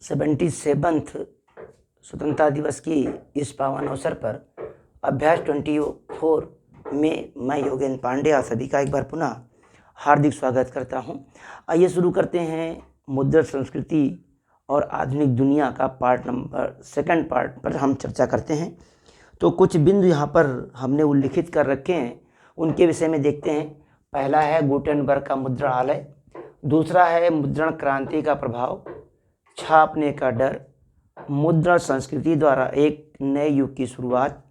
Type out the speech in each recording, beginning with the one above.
77th स्वतंत्रता दिवस की इस पावन अवसर पर अभ्यास 24 में मैं योगेंद्र पांडे आप सभी का एक बार पुनः हार्दिक स्वागत करता हूं। आइए शुरू करते हैं मुद्रण संस्कृति और आधुनिक दुनिया का सेकंड पार्ट पर हम चर्चा करते हैं। तो कुछ बिंदु यहाँ पर हमने उल्लिखित कर रखे हैं, उनके विषय में देखते हैं। पहला है गुटेनबर्ग का मुद्रणालय, दूसरा है मुद्रण क्रांति का प्रभाव, छापने का डर, मुद्रण संस्कृति द्वारा एक नए युग की शुरुआत,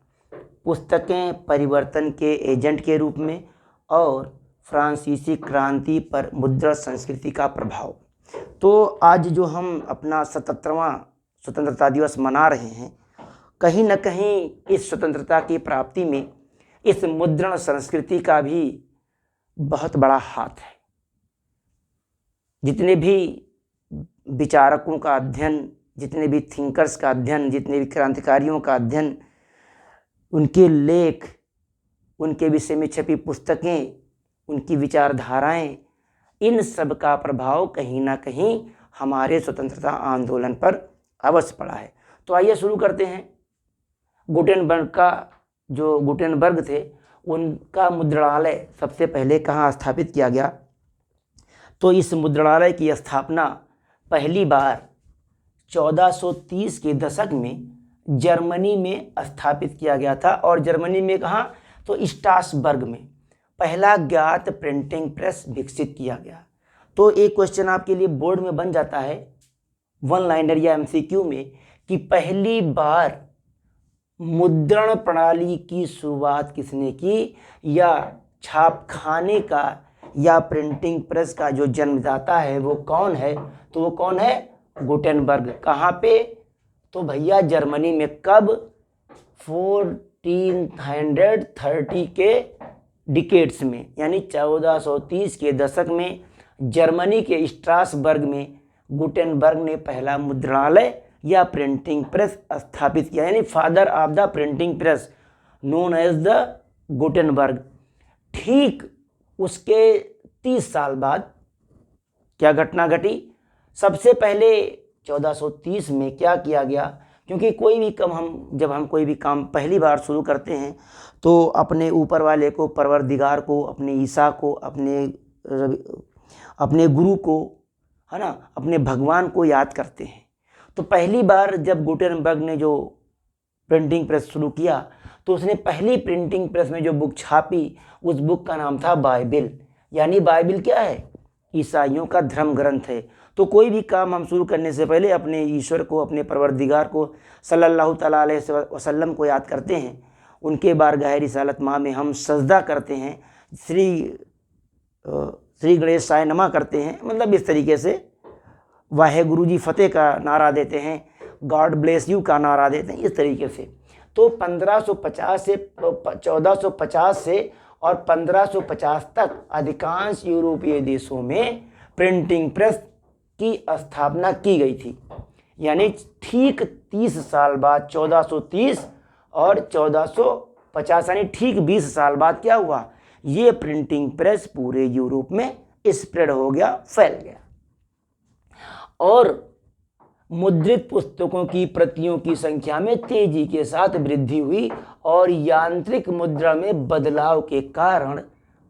पुस्तकें परिवर्तन के एजेंट के रूप में, और फ्रांसीसी क्रांति पर मुद्रण संस्कृति का प्रभाव। तो आज जो हम अपना 77वां स्वतंत्रता दिवस मना रहे हैं, कहीं न कहीं इस स्वतंत्रता की प्राप्ति में इस मुद्रण संस्कृति का भी बहुत बड़ा हाथ है। जितने भी विचारकों का अध्ययन, जितने भी थिंकर्स का अध्ययन, जितने भी क्रांतिकारियों का अध्ययन, उनके लेख, उनके विषय में छपी पुस्तकें, उनकी विचारधाराएं, इन सब का प्रभाव कहीं ना कहीं हमारे स्वतंत्रता आंदोलन पर अवश्य पड़ा है। तो आइए शुरू करते हैं। गुटेनबर्ग थे, उनका मुद्रणालय सबसे पहले कहाँ स्थापित किया गया? तो इस मुद्रणालय की स्थापना पहली बार 1430 के दशक में जर्मनी में स्थापित किया गया था। और जर्मनी में कहाँ? तो स्ट्रासबर्ग में पहला ज्ञात प्रिंटिंग प्रेस विकसित किया गया। तो एक क्वेश्चन आपके लिए बोर्ड में बन जाता है, वन लाइनर या एमसीक्यू में, कि पहली बार मुद्रण प्रणाली की शुरुआत किसने की, या छापखाने का या प्रिंटिंग प्रेस का जो जन्मदाता है वो कौन है? तो वो कौन है? गुटेनबर्ग। कहाँ पे? तो भैया जर्मनी में। कब? 1430 के डिकेड्स में, यानी 1430 के दशक में जर्मनी के स्ट्रासबर्ग में गुटेनबर्ग ने पहला मुद्रणालय या प्रिंटिंग प्रेस स्थापित किया, यानी father of the printing press known as the Gutenberg. ठीक उसके 30 साल बाद क्या घटना घटी? सबसे पहले 1430 में क्या किया गया? क्योंकि जब हम कोई भी काम पहली बार शुरू करते हैं तो अपने ऊपर वाले को, परवरदिगार को, अपने ईसा को, अपने गुरु को, है ना, अपने भगवान को याद करते हैं। तो पहली बार जब गुटेनबर्ग ने जो प्रिंटिंग प्रेस शुरू किया तो उसने पहली प्रिंटिंग प्रेस में जो बुक छापी, उस बुक का नाम था बाइबिल। यानी बाइबिल क्या है? ईसाइयों का धर्म ग्रंथ है। तो कोई भी काम हम शुरू करने से पहले अपने ईश्वर को, अपने परवरदिगार को, सल्लल्लाहु तआला अलैहि वसल्लम को याद करते हैं। उनके बारगाह रिसालत माह में हम सजदा करते हैं, श्री गणेश साय नमा करते हैं, मतलब इस तरीके से वाहे गुरु जी फतेह का नारा देते हैं, गॉड ब्लेस यू का नारा देते हैं, इस तरीके से। तो 1450 से और 1550 तक अधिकांश यूरोपीय देशों में प्रिंटिंग प्रेस की स्थापना की गई थी। यानी ठीक 30 साल बाद 1430 और 1450, यानी ठीक 20 साल बाद क्या हुआ? ये प्रिंटिंग प्रेस पूरे यूरोप में स्प्रेड हो गया, फैल गया, और मुद्रित पुस्तकों की प्रतियों की संख्या में तेजी के साथ वृद्धि हुई, और यांत्रिक मुद्रा में बदलाव के कारण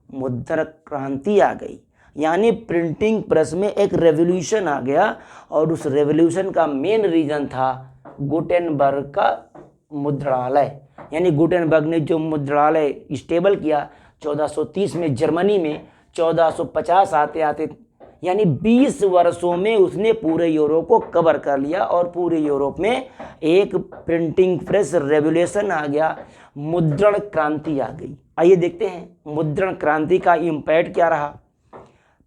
मुद्रण क्रांति आ गई। यानी प्रिंटिंग प्रेस में एक रेवोल्यूशन आ गया, और उस रेवोल्यूशन का मेन रीजन था गुटेनबर्ग का मुद्रणालय। यानी गुटेनबर्ग ने जो मुद्रणालय स्टेबल किया 1430 में जर्मनी में, 1450 आते आते, यानी 20 वर्षों में उसने पूरे यूरोप को कवर कर लिया, और पूरे यूरोप में एक प्रिंटिंग प्रेस रेवोल्यूशन आ गया, मुद्रण क्रांति आ गई। आइए देखते हैं मुद्रण क्रांति का इम्पैक्ट क्या रहा।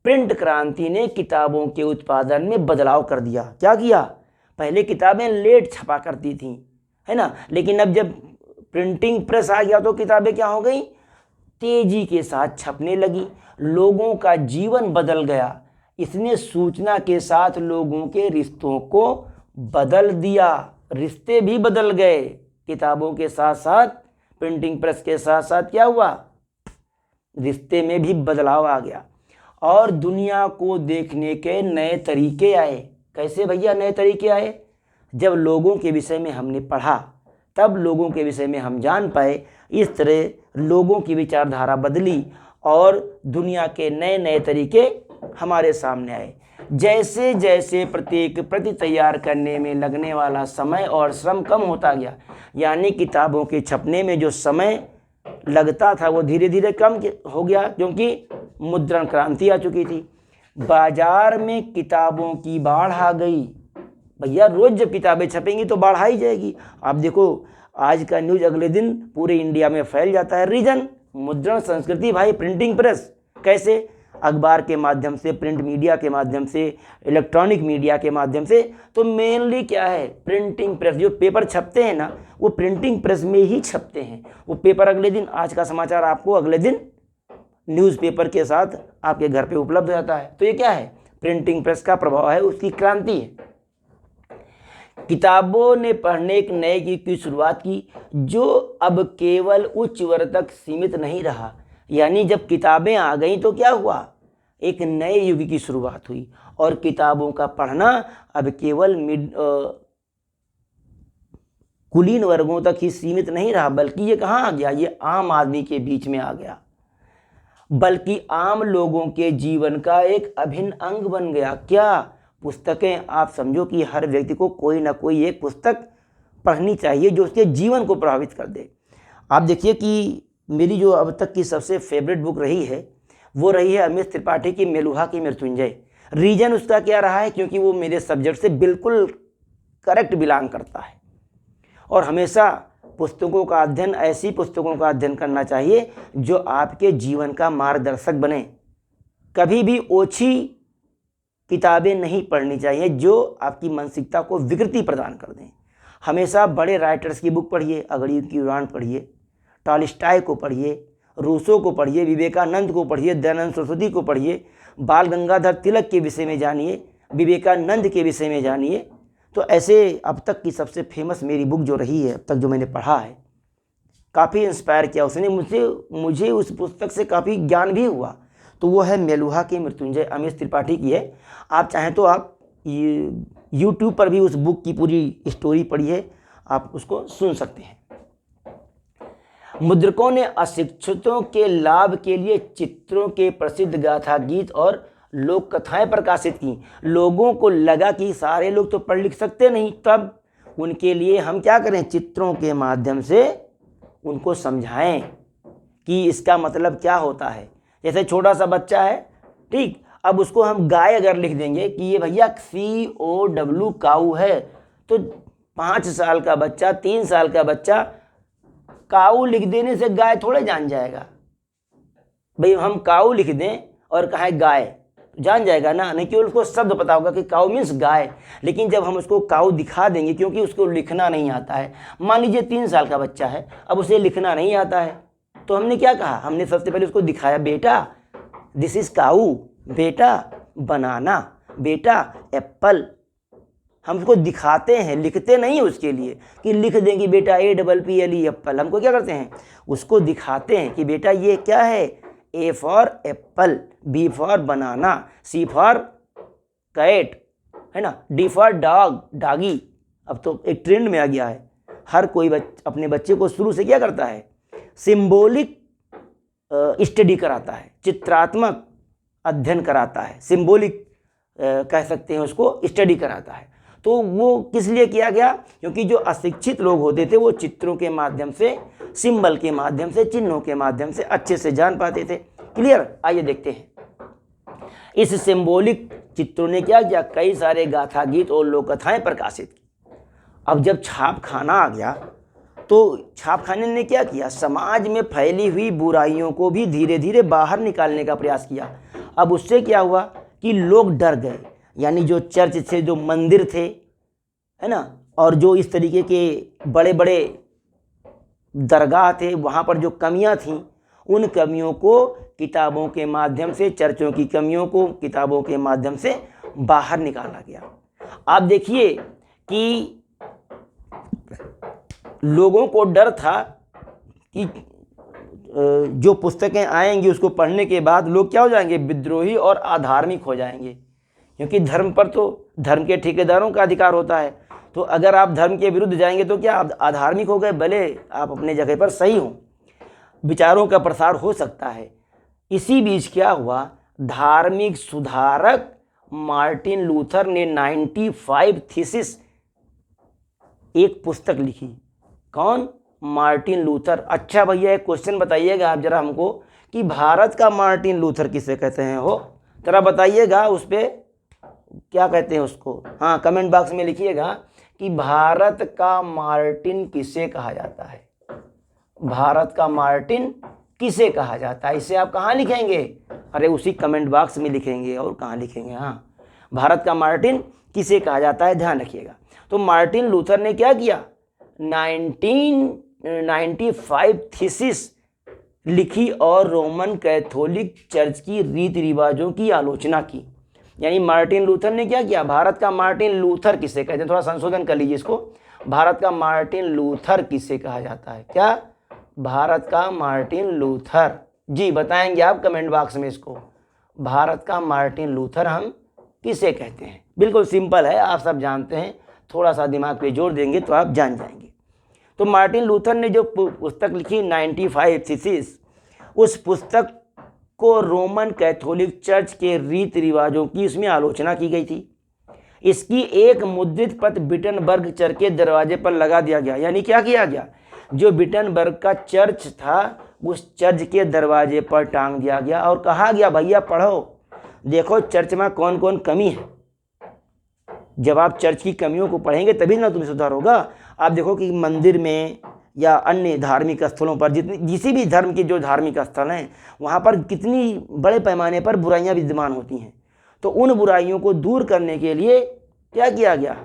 प्रिंट क्रांति ने किताबों के उत्पादन में बदलाव कर दिया। क्या किया? पहले किताबें लेट छपा करती थी, है ना, लेकिन अब जब प्रिंटिंग प्रेस आ गया तो किताबें क्या हो गई? तेजी के साथ छपने लगी। लोगों का जीवन बदल गया। इसने सूचना के साथ लोगों के रिश्तों को बदल दिया। रिश्ते भी बदल गए। किताबों के साथ साथ, प्रिंटिंग प्रेस के साथ साथ क्या हुआ? रिश्ते में भी बदलाव आ गया, और दुनिया को देखने के नए तरीके आए। कैसे भैया नए तरीके आए? जब लोगों के विषय में हमने पढ़ा, तब लोगों के विषय में हम जान पाए। इस तरह लोगों की विचारधारा बदली और दुनिया के नए नए तरीके हमारे सामने आए। जैसे जैसे प्रत्येक प्रति तैयार करने में लगने वाला समय और श्रम कम होता गया, यानी किताबों के छपने में जो समय लगता था वो धीरे धीरे कम हो गया, क्योंकि मुद्रण क्रांति आ चुकी थी। बाजार में किताबों की बाढ़ आ गई। भैया रोज जब किताबें छपेंगी तो बाढ़ ही जाएगी। आप देखो आज का न्यूज अगले दिन पूरे इंडिया में फैल जाता है। रीजन मुद्रण संस्कृति भाई, प्रिंटिंग प्रेस। कैसे? अखबार के माध्यम से, प्रिंट मीडिया के माध्यम से, इलेक्ट्रॉनिक मीडिया के माध्यम से। तो मेनली क्या है? Printing press. जो पेपर छपते हैं ना, वो प्रिंटिंग प्रेस में ही छपते हैं। वो पेपर अगले दिन, आज का समाचार आपको अगले दिन न्यूज़पेपर के साथ आपके घर पे उपलब्ध हो जाता है। तो ये क्या है? प्रिंटिंग प्रेस का प्रभाव है, उसकी क्रांति है। किताबों ने पढ़ने एक नए युग की शुरुआत की, जो अब केवल उच्च वर्ग तक सीमित नहीं रहा। यानी जब किताबें आ गई तो क्या हुआ? एक नए युग की शुरुआत हुई और किताबों का पढ़ना अब केवल कुलीन वर्गों तक ही सीमित नहीं रहा, बल्कि ये कहाँ आ गया? ये आम आदमी के बीच में आ गया, बल्कि आम लोगों के जीवन का एक अभिन्न अंग बन गया। क्या? पुस्तकें। आप समझो कि हर व्यक्ति को कोई ना कोई एक पुस्तक पढ़नी चाहिए जो उसके जीवन को प्रभावित कर दे। आप देखिए कि मेरी जो अब तक की सबसे फेवरेट बुक रही है वो रही है अमित त्रिपाठी की मेलुहा की मृत्युंजय। रीजन उसका क्या रहा है? क्योंकि वो मेरे सब्जेक्ट से बिल्कुल करेक्ट बिलोंग करता है। और हमेशा पुस्तकों का अध्ययन, ऐसी पुस्तकों का अध्ययन करना चाहिए जो आपके जीवन का मार्गदर्शक बने। कभी भी ओछी किताबें नहीं पढ़नी चाहिए जो आपकी मानसिकता को विकृति प्रदान कर दें। हमेशा बड़े राइटर्स की बुक पढ़िए, अगड़ियों की उड़ान पढ़िए, टॉलस्टॉय को पढ़िए, रूसो को पढ़िए, विवेकानंद को पढ़िए, दयानंद सरस्वती को पढ़िए, बाल गंगाधर तिलक के विषय में जानिए, विवेकानंद के विषय में जानिए। तो ऐसे अब तक की सबसे फेमस मेरी बुक जो रही है, अब तक जो मैंने पढ़ा है, काफ़ी इंस्पायर किया उसने मुझे उस पुस्तक से काफ़ी ज्ञान भी हुआ। तो वो है मेलुहा की मृत्युंजय, अमित त्रिपाठी की है। आप चाहें तो आप यूट्यूब पर भी उस बुक की पूरी स्टोरी पढ़िए, आप उसको सुन सकते हैं। मुद्रकों ने अशिक्षितों के लाभ के लिए चित्रों के प्रसिद्ध गाथा गीत और लोक कथाएं प्रकाशित की। लोगों को लगा कि सारे लोग तो पढ़ लिख सकते नहीं, तब उनके लिए हम क्या करें? चित्रों के माध्यम से उनको समझाएं कि इसका मतलब क्या होता है। जैसे छोटा सा बच्चा है, ठीक, अब उसको हम गाय अगर लिख देंगे कि ये भैया COW काऊ है, तो 5 साल का बच्चा, 3 साल का बच्चा काऊ लिख देने से गाय थोड़े जान जाएगा। भाई हम काऊ लिख दें और कहें गाय, जान जाएगा ना? नहीं, केवल उसको शब्द पता होगा कि काऊ मीन्स गाय। लेकिन जब हम उसको काऊ दिखा देंगे, क्योंकि उसको लिखना नहीं आता है, मान लीजिए 3 साल का बच्चा है, अब उसे लिखना नहीं आता है, तो हमने क्या कहा? हमने सबसे पहले उसको दिखाया, बेटा दिस इज काऊ, बेटा बनाना, बेटा एप्पल। हम उसको दिखाते हैं, लिखते नहीं उसके लिए कि लिख देंगे बेटा APPLE एप्पल। हमको क्या करते हैं? उसको दिखाते हैं कि बेटा ये क्या है? A for apple, B for banana, C for cat, है ना, D फॉर डॉग, डॉगी। अब तो एक ट्रेंड में आ गया है, हर कोई अपने बच्चे को शुरू से क्या करता है? सिंबॉलिक स्टडी कराता है, चित्रात्मक अध्ययन कराता है, सिंबॉलिक कह सकते हैं उसको, स्टडी कराता है। तो वो किस लिए किया गया? क्योंकि जो अशिक्षित लोग होते थे वो चित्रों के माध्यम से, सिंबल के माध्यम से, चिन्हों के माध्यम से अच्छे से जान पाते थे। क्लियर? आइए देखते हैं। इस सिंबॉलिक चित्रों ने क्या किया? कई सारे गाथा गीत और लोक कथाएं प्रकाशित की। अब जब छापखाना आ गया तो छापखाने ने क्या किया? समाज में फैली हुई बुराइयों को भी धीरे धीरे बाहर निकालने का प्रयास किया। अब उससे क्या हुआ कि लोग डर गए। यानी जो चर्च थे, जो मंदिर थे, है ना, और जो इस तरीके के बड़े बड़े दरगाह थे, वहाँ पर जो कमियाँ थीं, उन कमियों को किताबों के माध्यम से, चर्चों की कमियों को किताबों के माध्यम से बाहर निकाला गया। आप देखिए कि लोगों को डर था कि जो पुस्तकें आएंगी उसको पढ़ने के बाद लोग क्या हो जाएंगे? विद्रोही और अधार्मिक हो जाएंगे। क्योंकि धर्म पर तो धर्म के ठेकेदारों का अधिकार होता है। तो अगर आप धर्म के विरुद्ध जाएंगे तो क्या आप अधार्मिक हो गए, भले आप अपने जगह पर सही हो, विचारों का प्रसार हो सकता है। इसी बीच क्या हुआ, धार्मिक सुधारक मार्टिन लूथर ने 95 थीसिस एक पुस्तक लिखी। कौन? Martin Luther. अच्छा भैया एक क्वेश्चन बताइएगा आप जरा हमको कि भारत का मार्टिन लूथर किसे कहते हैं? हो जरा बताइएगा, उस पर क्या कहते हैं उसको। हाँ, कमेंट बॉक्स में लिखिएगा कि भारत का मार्टिन किसे कहा जाता है। भारत का मार्टिन किसे कहा जाता है, इसे आप कहाँ लिखेंगे? अरे उसी कमेंट बॉक्स में लिखेंगे, और कहाँ लिखेंगे। हाँ, भारत का मार्टिन किसे कहा जाता है, ध्यान रखिएगा। तो मार्टिन लूथर ने क्या किया, 1995 थीसिस लिखी और रोमन कैथोलिक चर्च की रीति रिवाजों की आलोचना की। यानी मार्टिन लूथर ने क्या किया, भारत का मार्टिन लूथर किसे कहते हैं, थोड़ा संशोधन कर लीजिए इसको। भारत का मार्टिन लूथर किसे कहा जाता है? क्या? भारत का मार्टिन लूथर। जी बताएंगे आप कमेंट बॉक्स में इसको। भारत का मार्टिन लूथर हम किसे कहते हैं? बिल्कुल सिंपल है, आप सब जानते हैं, थोड़ा सा दिमाग पे जोर देंगे तो आप जान जाएंगे। तो मार्टिन लूथर ने जो पुस्तक लिखी 95 थीसिस, उस पुस्तक को रोमन कैथोलिक चर्च के रीति रिवाजों की इसमें आलोचना की गई थी। इसकी एक मुद्रित पत्र विटनबर्ग चर्च के दरवाजे पर लगा दिया गया। यानी क्या किया गया, जो विटनबर्ग का चर्च था उस चर्च के दरवाजे पर टांग दिया गया और कहा गया भैया पढ़ो, देखो चर्च में कौन कौन कमी है। जब आप चर्च की कमियों को पढ़ेंगे तभी ना तुम्हें सुधार होगा। आप देखो कि मंदिर में या अन्य धार्मिक स्थलों पर, जिसी भी धर्म के जो धार्मिक स्थल हैं वहाँ पर कितनी बड़े पैमाने पर बुराइयाँ विद्यमान होती हैं। तो उन बुराइयों को दूर करने के लिए क्या किया गया,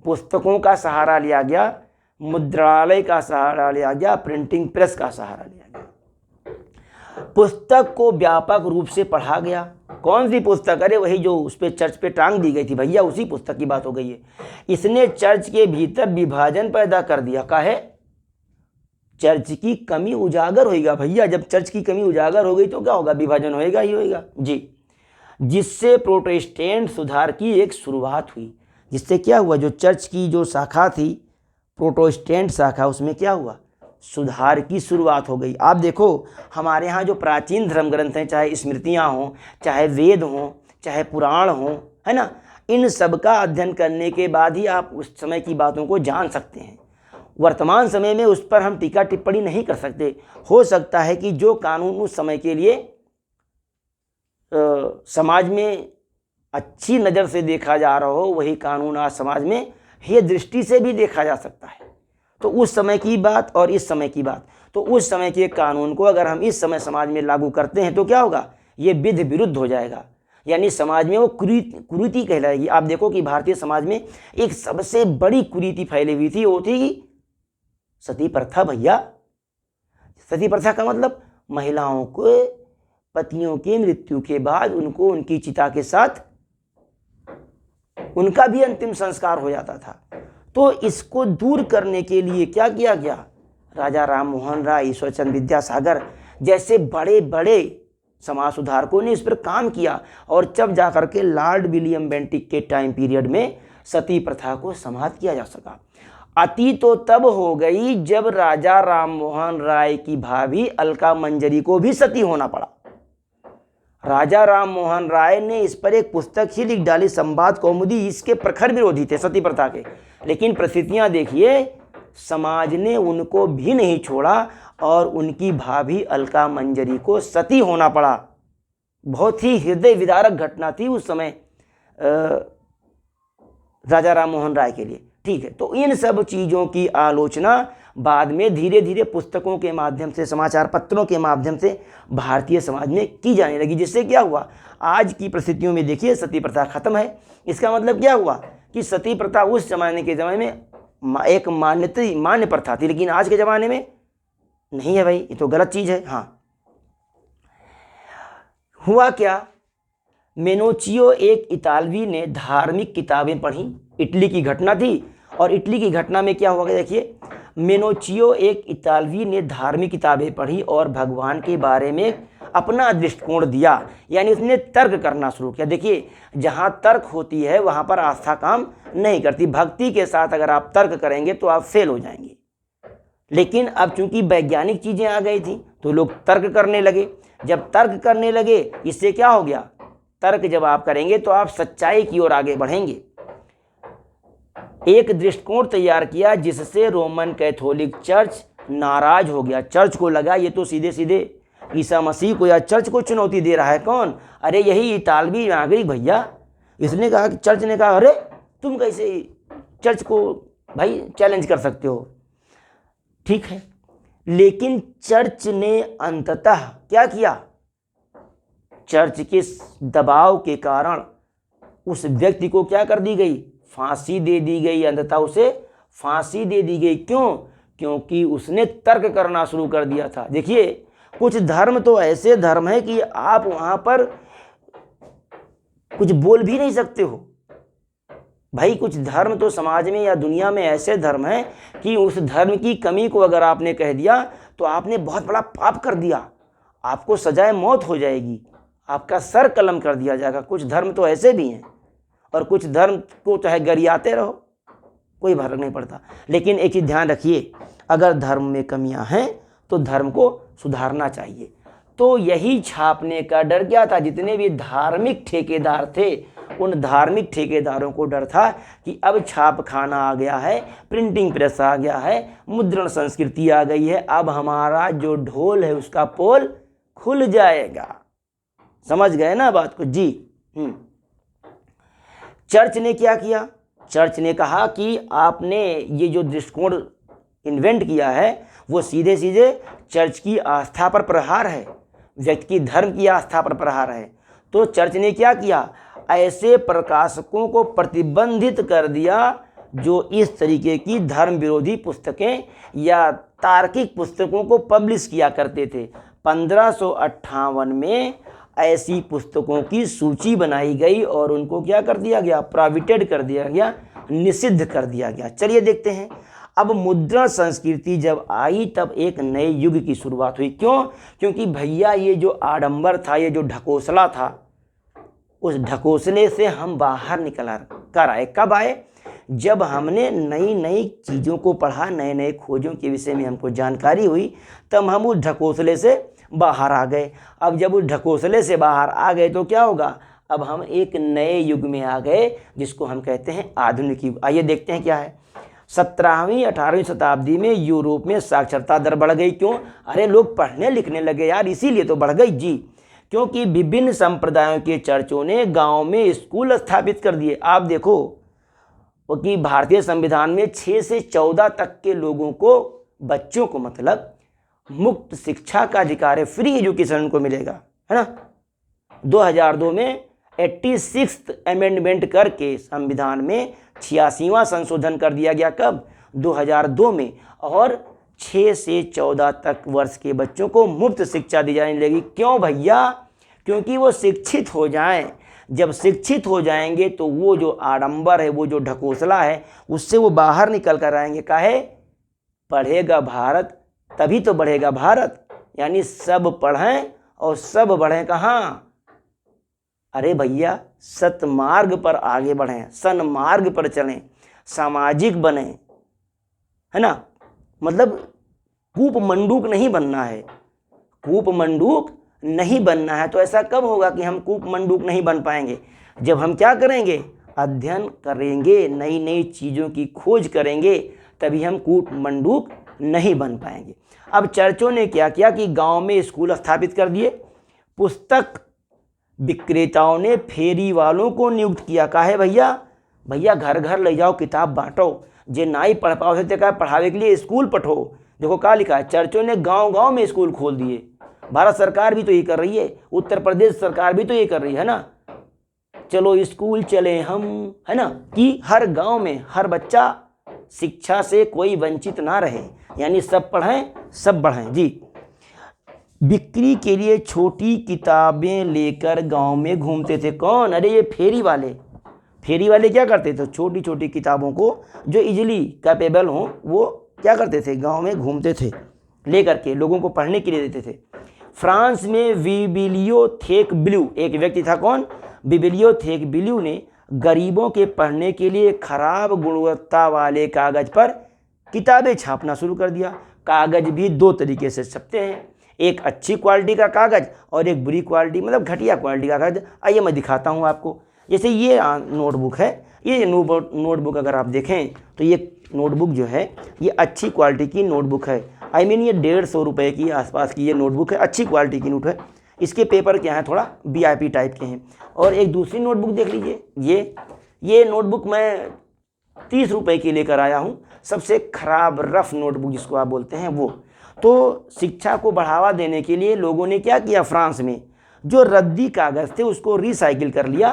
पुस्तकों का सहारा लिया गया, मुद्रणालय का सहारा लिया गया, प्रिंटिंग प्रेस का सहारा लिया गया। पुस्तक को व्यापक रूप से पढ़ा गया। कौन सी पुस्तक? अरे वही जो उस पे चर्च पे टांग दी गई थी भैया, उसी पुस्तक की बात हो गई है। इसने चर्च के भीतर विभाजन पैदा कर दिया। काहे? चर्च की कमी उजागर होगा भैया। जब चर्च की कमी उजागर हो गई तो क्या होगा, विभाजन होएगा ही होएगा जी। जिससे प्रोटेस्टेंट सुधार की एक शुरुआत हुई। जिससे क्या हुआ, जो चर्च की जो शाखा थी, प्रोटेस्टेंट शाखा, उसमें क्या हुआ, सुधार की शुरुआत हो गई। आप देखो हमारे यहाँ जो प्राचीन धर्म ग्रंथ हैं, चाहे स्मृतियाँ हों, चाहे वेद हों, चाहे पुराण हों, है ना, इन सब का अध्ययन करने के बाद ही आप उस समय की बातों को जान सकते हैं। वर्तमान समय में उस पर हम टीका टिप्पणी नहीं कर सकते। हो सकता है कि जो कानून उस समय के लिए समाज में अच्छी नज़र से देखा जा रहा हो, वही कानून आज समाज में हेय दृष्टि से भी देखा जा सकता है। तो उस समय की बात और इस समय की बात, तो उस समय के कानून को अगर हम इस समय समाज में लागू करते हैं तो क्या होगा, ये विधि विरुद्ध हो जाएगा। यानी समाज में वो कुरीति कहलाएगी। आप देखो कि भारतीय समाज में एक सबसे बड़ी कुरीति फैली हुई थी, वो थी सती प्रथा भैया। सती प्रथा का मतलब महिलाओं को पतियों की मृत्यु के बाद उनको उनकी चिता के साथ उनका भी अंतिम संस्कार हो जाता था। तो इसको दूर करने के लिए क्या किया गया, राजा राम मोहन राय, ईश्वरचंद्र विद्यासागर जैसे बड़े बड़े समाज सुधारकों ने इस पर काम किया। और जब जाकर के लॉर्ड विलियम बेंटिक के टाइम पीरियड में सती प्रथा को समाप्त किया जा सका। अति तो तब हो गई जब राजा राम मोहन राय की भाभी अलका मंजरी को भी सती होना पड़ा। राजा राम मोहन राय ने इस पर एक पुस्तक ही लिख डाली, संवाद कौमुदी। इसके प्रखर विरोधी थे सती प्रथा के, लेकिन परिस्थितियां देखिए, समाज ने उनको भी नहीं छोड़ा और उनकी भाभी अलका मंजरी को सती होना पड़ा। बहुत ही हृदय विदारक घटना थी उस समय राजा राम मोहन राय के लिए। ठीक है, तो इन सब चीज़ों की आलोचना बाद में धीरे धीरे पुस्तकों के माध्यम से, समाचार पत्रों के माध्यम से भारतीय समाज में की जाने लगी। जिससे क्या हुआ, आज की परिस्थितियों में देखिए सती प्रथा खत्म है। इसका मतलब क्या हुआ कि सती प्रथा उस जमाने के ज़माने में एक मान्य प्रथा थी, लेकिन आज के ज़माने में नहीं है भाई, ये तो गलत चीज़ है। हाँ, हुआ क्या, मेनोचियो एक इतालवी ने धार्मिक किताबें पढ़ी। इटली की घटना थी, और इटली की घटना में क्या हुआ देखिए, मेनोचियो एक इतालवी ने धार्मिक किताबें पढ़ी और भगवान के बारे में अपना दृष्टिकोण दिया, यानी उसने तर्क करना शुरू किया। देखिए, जहाँ तर्क होती है वहाँ पर आस्था काम नहीं करती। भक्ति के साथ अगर आप तर्क करेंगे तो आप फेल हो जाएंगे। लेकिन अब चूंकि वैज्ञानिक चीज़ें आ गई थी तो लोग तर्क करने लगे। जब तर्क करने लगे, इससे क्या हो गया, तर्क जब आप करेंगे तो आप सच्चाई की ओर आगे बढ़ेंगे। एक दृष्टिकोण तैयार किया जिससे रोमन कैथोलिक चर्च नाराज हो गया। चर्च को लगा ये तो सीधे सीधे ईसा मसीह को या चर्च को चुनौती दे रहा है। कौन? अरे यही इतालवी नागरिक भैया। इसने कहा कि चर्च ने कहा अरे तुम कैसे चर्च को भाई चैलेंज कर सकते हो। ठीक है, लेकिन चर्च ने अंततः क्या किया, चर्च के दबाव के कारण उस व्यक्ति को क्या कर दी गई, फांसी दे दी गई। अंततः उसे फांसी दे दी गई। क्यों? क्योंकि उसने तर्क करना शुरू कर दिया था। देखिए, कुछ धर्म तो ऐसे धर्म है कि आप वहां पर कुछ बोल भी नहीं सकते हो भाई। कुछ धर्म तो समाज में या दुनिया में ऐसे धर्म हैं कि उस धर्म की कमी को अगर आपने कह दिया तो आपने बहुत बड़ा पाप कर दिया, आपको सजाए मौत हो जाएगी, आपका सर कलम कर दिया जाएगा। कुछ धर्म तो ऐसे भी हैं, और कुछ धर्म को चाहे गरियाते रहो, कोई फर्क नहीं पड़ता। लेकिन एक चीज़ ध्यान रखिए, अगर धर्म में कमियां हैं तो धर्म को सुधारना चाहिए। तो यही छापने का डर क्या था, जितने भी धार्मिक ठेकेदार थे उन धार्मिक ठेकेदारों को डर था कि अब छाप खाना आ गया है, प्रिंटिंग प्रेस आ गया है, मुद्रण संस्कृति आ गई है, अब हमारा जो ढोल है उसका पोल खुल जाएगा। समझ गए ना बात को जी? चर्च ने क्या किया, चर्च ने कहा कि आपने ये जो दृष्टिकोण इन्वेंट किया है वो सीधे सीधे चर्च की आस्था पर प्रहार है, व्यक्ति की धर्म की आस्था पर प्रहार है। तो चर्च ने क्या किया, ऐसे प्रकाशकों को प्रतिबंधित कर दिया जो इस तरीके की धर्म विरोधी पुस्तकें या तार्किक पुस्तकों को पब्लिश किया करते थे। 1558 में ऐसी पुस्तकों की सूची बनाई गई और उनको क्या कर दिया गया, प्रोहिबिटेड कर दिया गया, निषिद्ध कर दिया गया। चलिए देखते हैं। अब मुद्रण संस्कृति जब आई तब एक नए युग की शुरुआत हुई। क्यों? क्योंकि भैया ये जो आडंबर था, ये जो ढकोसला था, उस ढकोसले से हम बाहर निकल कर आए। कब आए? जब हमने नई नई चीज़ों को पढ़ा, नए नए खोजों के विषय में हमको जानकारी हुई, तब हम उस ढकोसले से बाहर आ गए। अब जब उस ढकोसले से बाहर आ गए तो क्या होगा, अब हम एक नए युग में आ गए जिसको हम कहते हैं आधुनिक युग। आइए देखते हैं क्या है। 17वीं 18वीं शताब्दी में यूरोप में साक्षरता दर बढ़ गई। क्यों? अरे लोग पढ़ने लिखने लगे यार, इसीलिए तो बढ़ गई जी। क्योंकि विभिन्न संप्रदायों के चर्चों ने गांव में स्कूल स्थापित कर दिए। आप देखो कि भारतीय संविधान में 6 से 14 तक के लोगों को, बच्चों को मतलब मुक्त शिक्षा का अधिकार है, फ्री एजुकेशन को मिलेगा, है ना। 2002 में 86th अमेंडमेंट करके संविधान में 86वां संशोधन कर दिया गया। कब? 2002 में। और 6 से 14 तक वर्ष के बच्चों को मुफ्त शिक्षा दी जाने लगी। क्यों भैया? क्योंकि वो शिक्षित हो जाएं। जब शिक्षित हो जाएंगे तो वो जो आडंबर है, वो जो ढकोसला है, उससे वो बाहर निकल कर आएंगे। काहे? पढ़ेगा भारत तभी तो बढ़ेगा भारत। यानी सब पढ़ें और सब बढ़ें कहाँ? अरे भैया, सतमार्ग पर आगे बढ़ें, सन्मार्ग पर चलें, सामाजिक बने, है ना। मतलब कूप मंडूक नहीं बनना है, कूप मंडूक नहीं बनना है। तो ऐसा कब होगा कि हम कूप मंडूक नहीं बन पाएंगे? जब हम क्या करेंगे, अध्ययन करेंगे, नई नई चीज़ों की खोज करेंगे, तभी हम कूप मंडूक नहीं बन पाएंगे। अब चर्चों ने क्या किया कि गांव में स्कूल स्थापित कर दिए। पुस्तक विक्रेताओं ने फेरी वालों को नियुक्त किया। काहे भैया? भैया घर घर ले जाओ, किताब बांटो, जे नाई पढ़ पाओ से क्या पढ़ावे के लिए स्कूल पठो। देखो क्या लिखा है, चर्चों ने गांव गांव में स्कूल खोल दिए। भारत सरकार भी तो ये कर रही है, उत्तर प्रदेश सरकार भी तो ये कर रही है ना। चलो स्कूल चले हम, है ना, कि हर गांव में हर बच्चा शिक्षा से कोई वंचित ना रहे, यानी सब पढ़ें सब बढ़ें जी। बिक्री के लिए छोटी किताबें लेकर गांव में घूमते थे। कौन? अरे ये फेरी वाले। फेरी वाले क्या करते थे, छोटी छोटी किताबों को जो इजीली कैपेबल हों वो क्या करते थे, गांव में घूमते थे, ले करके लोगों को पढ़ने के लिए देते थे। फ्रांस में विबिलियो थेक ब्लू, एक व्यक्ति था, कौन? विबिलियो थेक ब्लू ने गरीबों के पढ़ने के लिए खराब गुणवत्ता वाले कागज पर किताबें छापना शुरू कर दिया। कागज भी दो तरीके से छपते हैं, एक अच्छी क्वालिटी का कागज और एक बुरी क्वालिटी, मतलब घटिया क्वालिटी का कागज। आइए मैं दिखाता हूँ आपको। जैसे ये नोटबुक है, ये नोटबुक अगर आप देखें तो ये नोटबुक जो है ये अच्छी क्वालिटी की नोटबुक है। आई मीन ये 150 रुपये की आसपास की ये नोटबुक है, अच्छी क्वालिटी की नोट है। इसके पेपर क्या है, थोड़ा VIP टाइप के हैं। और एक दूसरी नोटबुक देख लीजिए, ये नोटबुक मैं 30 रुपये की लेकर आया हूँ, सबसे खराब रफ नोटबुक जिसको आप बोलते हैं वो। तो शिक्षा को बढ़ावा देने के लिए लोगों ने क्या किया, फ्रांस में जो रद्दी कागज़ थे उसको रिसाइकिल कर लिया,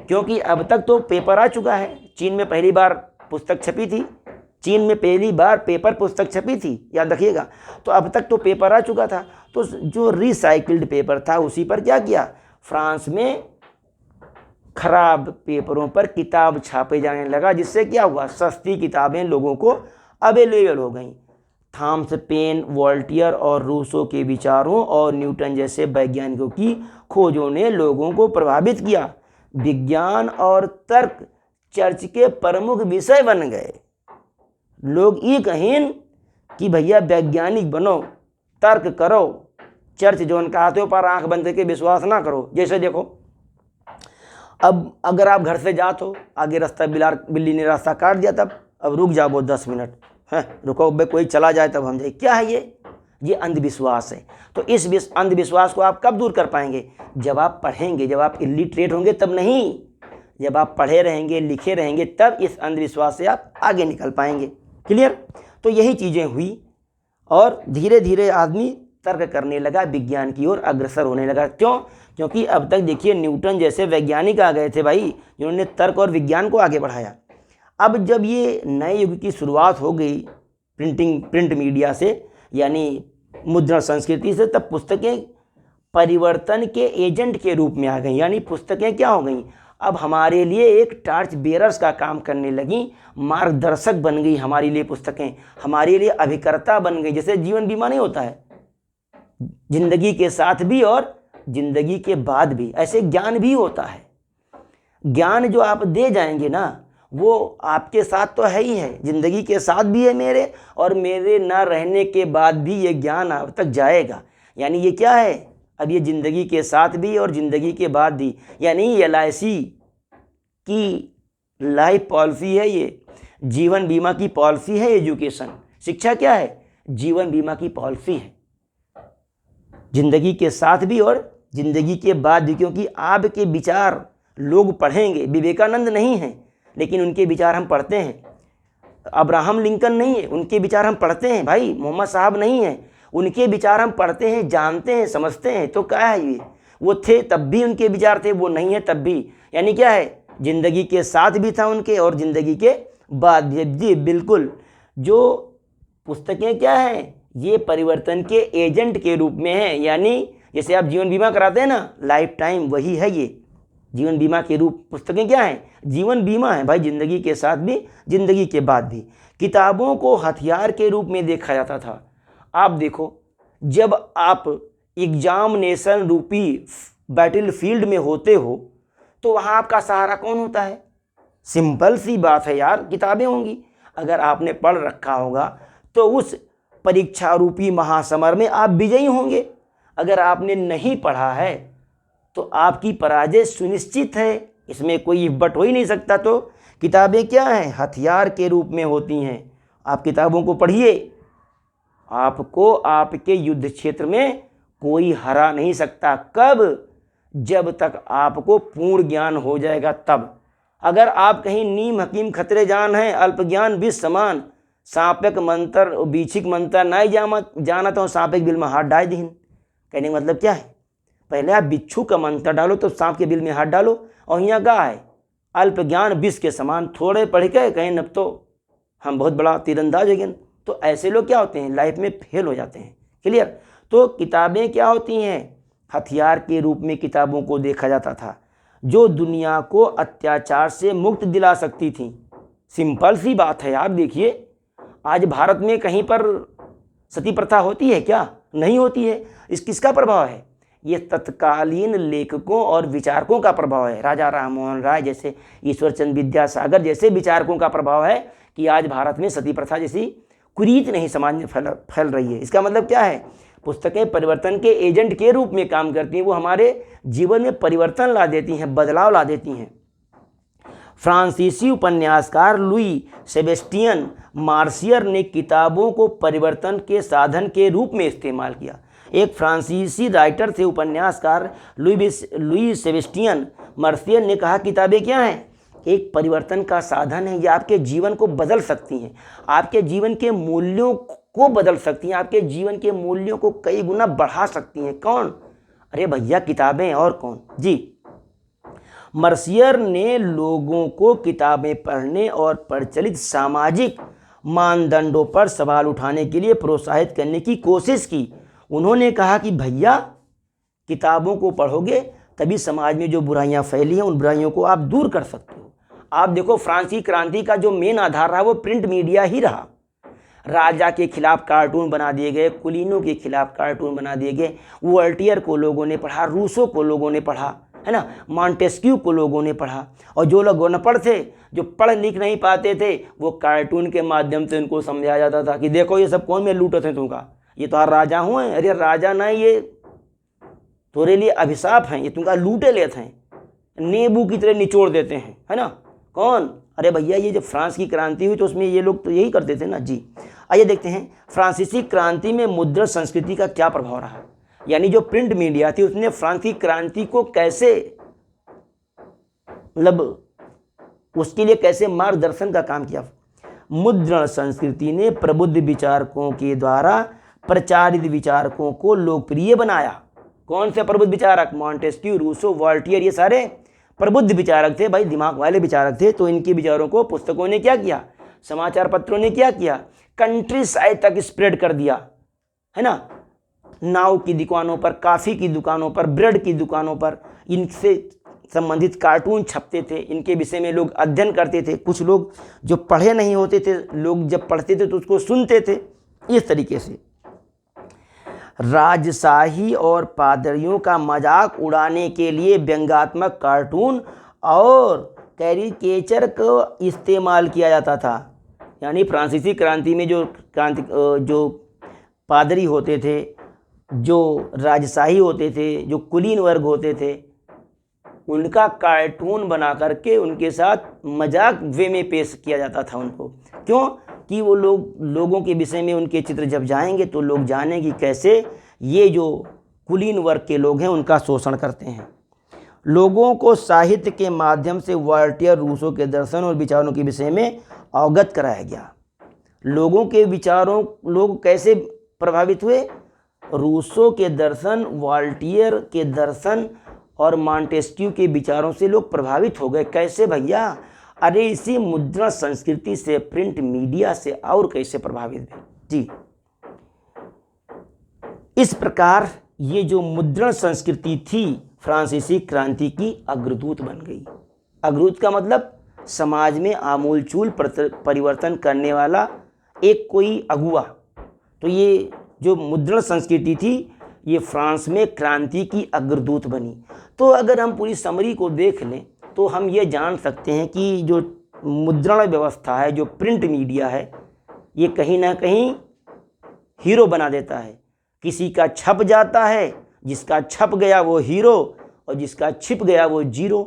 क्योंकि अब तक तो पेपर आ चुका है। चीन में पहली बार पुस्तक छपी थी, चीन में पहली बार पेपर पुस्तक छपी थी, याद रखिएगा। तो अब तक तो पेपर आ चुका था, तो जो रिसाइकिल्ड पेपर था उसी पर क्या किया, फ्रांस में खराब पेपरों पर किताब छापे जाने लगा, जिससे क्या हुआ, सस्ती किताबें लोगों को अवेलेबल हो गई। थॉमस पेन, वॉल्टियर और रूसो के विचारों और न्यूटन जैसे वैज्ञानिकों की खोजों ने लोगों को प्रभावित किया। विज्ञान और तर्क चर्च के प्रमुख विषय बन गए। लोग ये कहें कि भैया वैज्ञानिक बनो, तर्क करो, चर्च जो उनका हाथों पर आंख बंद करके विश्वास ना करो। जैसे देखो, अब अगर आप घर से जाते हो, आगे रास्ता बिल्ली ने रास्ता काट दिया, तब अब रुक जाओ 10 मिनट, है रुको भाई, कोई चला जाए तब हम जाए। क्या है ये अंधविश्वास है। तो इस अंधविश्वास को आप कब दूर कर पाएंगे, जब आप पढ़ेंगे, जब आप इलिटरेट होंगे तब नहीं, जब आप पढ़े रहेंगे, लिखे रहेंगे, तब इस अंधविश्वास से आप आगे निकल पाएंगे। क्लियर? तो यही चीज़ें हुई और धीरे धीरे आदमी तर्क करने लगा, विज्ञान की ओर अग्रसर होने लगा। क्यों? क्योंकि अब तक देखिए न्यूटन जैसे वैज्ञानिक आ गए थे भाई, जिन्होंने तर्क और विज्ञान को आगे बढ़ाया। अब जब ये नए युग की शुरुआत हो गई प्रिंट मीडिया से, यानी मुद्रण संस्कृति से, तब पुस्तकें परिवर्तन के एजेंट के रूप में आ गई। यानी पुस्तकें क्या हो गई, अब हमारे लिए एक टार्च बेरर्स का काम करने लगी, मार्गदर्शक बन गई हमारे लिए पुस्तकें, हमारे लिए अभिकर्ता बन गई। जैसे जीवन बीमा नहीं होता है, जिंदगी के साथ भी और जिंदगी के बाद भी, ऐसे ज्ञान भी होता है। ज्ञान जो आप दे जाएंगे ना, वो आपके साथ तो है ही है, जिंदगी के साथ भी है मेरे, और मेरे ना रहने के बाद भी ये ज्ञान आप तक जाएगा। यानी ये क्या है, अब ये ज़िंदगी के साथ भी और ज़िंदगी के बाद भी, यानी LIC की लाइफ पॉलिसी है, ये जीवन बीमा की पॉलिसी है। एजुकेशन, शिक्षा क्या है, जीवन बीमा की पॉलिसी है, ज़िंदगी के साथ भी और ज़िंदगी के बाद भी। क्योंकि आपके विचार लोग पढ़ेंगे, विवेकानंद नहीं हैं लेकिन उनके विचार हम पढ़ते हैं, अब्राहम लिंकन नहीं है, उनके विचार हम पढ़ते हैं भाई, मोहम्मद साहब नहीं हैं, उनके विचार हम पढ़ते हैं, जानते हैं, समझते हैं। तो क्या है ये, वो थे तब भी उनके विचार थे, वो नहीं है तब भी। यानी क्या है, ज़िंदगी के साथ भी था उनके और ज़िंदगी के बाद भी। जी बिल्कुल, जो पुस्तकें क्या हैं, ये परिवर्तन के एजेंट के रूप में हैं। यानी जैसे आप जीवन बीमा कराते हैं ना, लाइफ टाइम, वही है ये जीवन बीमा के रूप। पुस्तकें क्या हैं, जीवन बीमा है भाई, ज़िंदगी के साथ भी ज़िंदगी के बाद भी। किताबों को हथियार के रूप में देखा जाता था। आप देखो, जब आप एग्जामिनेशन रूपी बैटल फील्ड में होते हो तो वहाँ आपका सहारा कौन होता है, सिंपल सी बात है यार, किताबें होंगी। अगर आपने पढ़ रखा होगा तो उस परीक्षा रूपी महासमर में आप विजयी होंगे। अगर आपने नहीं पढ़ा है तो आपकी पराजय सुनिश्चित है, इसमें कोई बट हो ही नहीं सकता। तो किताबें क्या हैं, हथियार के रूप में होती हैं। आप किताबों को पढ़िए, आपको आपके युद्ध क्षेत्र में कोई हरा नहीं सकता। कब? जब तक आपको पूर्ण ज्ञान हो जाएगा तब। अगर आप कहीं नीम हकीम खतरे जान हैं, अल्प ज्ञान विष समान, सापेक मंत्र बीछिक मंत्र नहीं जाना तो सापेक बिल में हाथ डाल दीन। कहने का मतलब क्या है, पहले आप बिच्छू का मंत्र डालो तो सांप के बिल में हाथ डालो। और यहाँ क्या है, अल्प ज्ञान विष के समान, थोड़े पढ़ के कहें अब तो हम बहुत बड़ा तीरंदाज हो गए। तो ऐसे लोग क्या होते हैं, लाइफ में फेल हो जाते हैं। क्लियर? तो किताबें क्या होती हैं, हथियार के रूप में किताबों को देखा जाता था, जो दुनिया को अत्याचार से मुक्त दिला सकती थी। सिंपल सी बात है यार, देखिए आज भारत में कहीं पर सती प्रथा होती है क्या? नहीं होती है। इस किसका प्रभाव है? ये तत्कालीन लेखकों और विचारकों का प्रभाव है। राजा राममोहन राय जैसे, ईश्वरचंद्र विद्यासागर जैसे विचारकों का प्रभाव है कि आज भारत में सती प्रथा जैसी कुरीति नहीं समाज में फैल रही है। इसका मतलब क्या है? पुस्तकें परिवर्तन के एजेंट के रूप में काम करती हैं, वो हमारे जीवन में परिवर्तन ला देती हैं, बदलाव ला देती हैं। फ्रांसीसी उपन्यासकार लुई सेबेस्टियन मार्सियर ने किताबों को परिवर्तन के साधन के रूप में इस्तेमाल किया। एक फ्रांसीसी राइटर थे, उपन्यासकार लुई सेबेस्टियन मार्सियर ने कहा, किताबें क्या हैं? एक परिवर्तन का साधन है। ये आपके जीवन को बदल सकती हैं, आपके जीवन के मूल्यों को बदल सकती हैं, आपके जीवन के मूल्यों को कई गुना बढ़ा सकती हैं। कौन? अरे भैया किताबें, और कौन जी। मार्सियर ने लोगों को किताबें पढ़ने और प्रचलित सामाजिक मानदंडों पर सवाल उठाने के लिए प्रोत्साहित करने की कोशिश की। उन्होंने कहा कि भैया किताबों को पढ़ोगे तभी समाज में जो बुराइयां फैली हैं उन बुराइयों को आप दूर कर सकते हो। आप देखो, फ्रांसीसी क्रांति का जो मेन आधार रहा वो प्रिंट मीडिया ही रहा। राजा के खिलाफ कार्टून बना दिए गए, कुलीनों के खिलाफ कार्टून बना दिए गए। वोल्टेयर को लोगों ने पढ़ा, रूसो को लोगों ने पढ़ा, है ना, मॉन्टेस्क्यू को लोगों ने पढ़ा। और जो लोग अनपढ़ थे, जो पढ़ लिख नहीं पाते थे, वो कार्टून के माध्यम से उनको समझाया जाता था कि देखो ये सब कौन में लूटत है तुमका, ये तो राजा हुए। अरे राजा ना, ये तुम्हारे लिए अभिशाप हैं, ये तुमका लूटे लेते हैं, नींबू की तरह निचोड़ देते हैं, है ना। कौन? अरे भैया ये जब फ्रांस की क्रांति हुई तो उसमें ये लोग तो यही करते थे ना जी। आइए देखते हैं फ्रांसीसी क्रांति में मुद्रण संस्कृति का क्या प्रभाव रहा। यानी जो प्रिंट मीडिया थी उसने फ्रांसीसी क्रांति को कैसे, मतलब उसके लिए कैसे मार्गदर्शन का काम किया। मुद्रण संस्कृति ने प्रबुद्ध विचारकों के द्वारा प्रचारित विचारकों को लोकप्रिय बनाया। कौन से प्रबुद्ध विचारक? मॉन्टेस्क्यू, रूसो, वॉल्टियर, ये सारे प्रबुद्ध विचारक थे भाई, दिमाग वाले विचारक थे। तो इनके विचारों को पुस्तकों ने क्या किया, समाचार पत्रों ने क्या किया, कंट्री साइड तक स्प्रेड कर दिया, है ना। नाव की दुकानों पर, काफ़ी की दुकानों पर, ब्रेड की दुकानों पर इनसे संबंधित कार्टून छपते थे। इनके विषय में लोग अध्ययन करते थे। कुछ लोग जो पढ़े नहीं होते थे, लोग जब पढ़ते थे तो उसको सुनते थे। इस तरीके से राजशाही और पादरियों का मजाक उड़ाने के लिए व्यंग्यात्मक कार्टून और कैरिकेचर को इस्तेमाल किया जाता था। यानी फ्रांसीसी क्रांति में जो पादरी होते थे, जो राजशाही होते थे, जो कुलीन वर्ग होते थे, उनका कार्टून बना करके उनके साथ मजाक वे में पेश किया जाता था उनको। क्यों? कि वो लोगों के विषय में उनके चित्र जब जाएंगे तो लोग जानेंगे कैसे ये जो कुलीन वर्ग के लोग हैं उनका शोषण करते हैं। लोगों को साहित्य के माध्यम से वॉल्टेयर, रूसो के दर्शन और विचारों के विषय में अवगत कराया गया। लोगों के विचारों, लोग कैसे प्रभावित हुए? रूसो के दर्शन, वॉल्टेयर के दर्शन और मॉन्टेस्क्यू के विचारों से लोग प्रभावित हो गए। कैसे भैया? अरे इसी मुद्रण संस्कृति से, प्रिंट मीडिया से, और कैसे प्रभावित हुए जी। इस प्रकार ये जो मुद्रण संस्कृति थी फ्रांसीसी क्रांति की अग्रदूत बन गई। अग्रदूत का मतलब समाज में आमूलचूल परिवर्तन करने वाला एक कोई अगुआ। तो ये जो मुद्रण संस्कृति थी ये फ्रांस में क्रांति की अग्रदूत बनी। तो अगर हम पूरी समरी को देख लें तो हम ये जान सकते हैं कि जो मुद्रण व्यवस्था है, जो प्रिंट मीडिया है, ये कहीं ना कहीं हीरो बना देता है। किसी का छप जाता है, जिसका छप गया वो हीरो और जिसका छिप गया वो जीरो।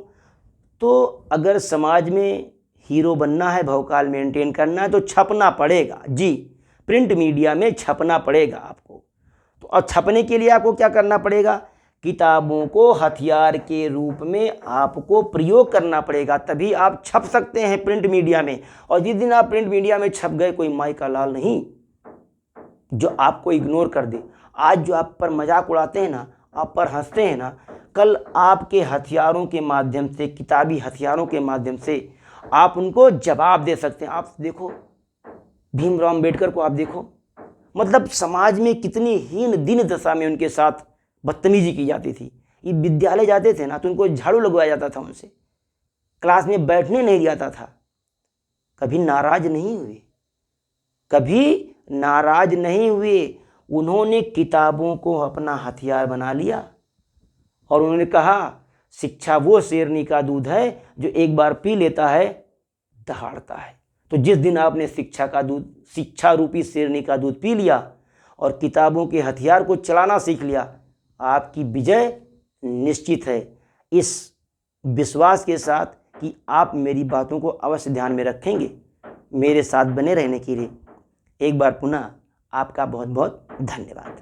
तो अगर समाज में हीरो बनना है, भौकाल मेंटेन करना है तो छपना पड़ेगा जी, प्रिंट मीडिया में छपना पड़ेगा आपको। तो और छपने के लिए आपको क्या करना पड़ेगा? किताबों को हथियार के रूप में आपको प्रयोग करना पड़ेगा, तभी आप छप सकते हैं प्रिंट मीडिया में। और जिस दिन आप प्रिंट मीडिया में छप गए, कोई माई का लाल नहीं जो आपको इग्नोर कर दे। आज जो आप पर मजाक उड़ाते हैं ना, आप पर हंसते हैं ना, कल आपके हथियारों के माध्यम से, किताबी हथियारों के माध्यम से आप उनको जवाब दे सकते हैं। आप देखो भीमराव अम्बेडकर को, आप देखो मतलब समाज में कितनी हीन दिन दशा में उनके साथ बदतमीजी की जाती थी। ये विद्यालय जाते थे ना तो उनको झाड़ू लगवाया जाता था, उनसे क्लास में बैठने नहीं जाता था। कभी नाराज नहीं हुए, कभी नाराज नहीं हुए। उन्होंने किताबों को अपना हथियार बना लिया और उन्होंने कहा शिक्षा वो शेरनी का दूध है जो एक बार पी लेता है दहाड़ता है। तो जिस दिन आपने शिक्षा रूपी शेरनी का दूध पी लिया और किताबों के हथियार को चलाना सीख लिया, आपकी विजय निश्चित है। इस विश्वास के साथ कि आप मेरी बातों को अवश्य ध्यान में रखेंगे, मेरे साथ बने रहने के लिए एक बार पुनः आपका बहुत बहुत धन्यवाद।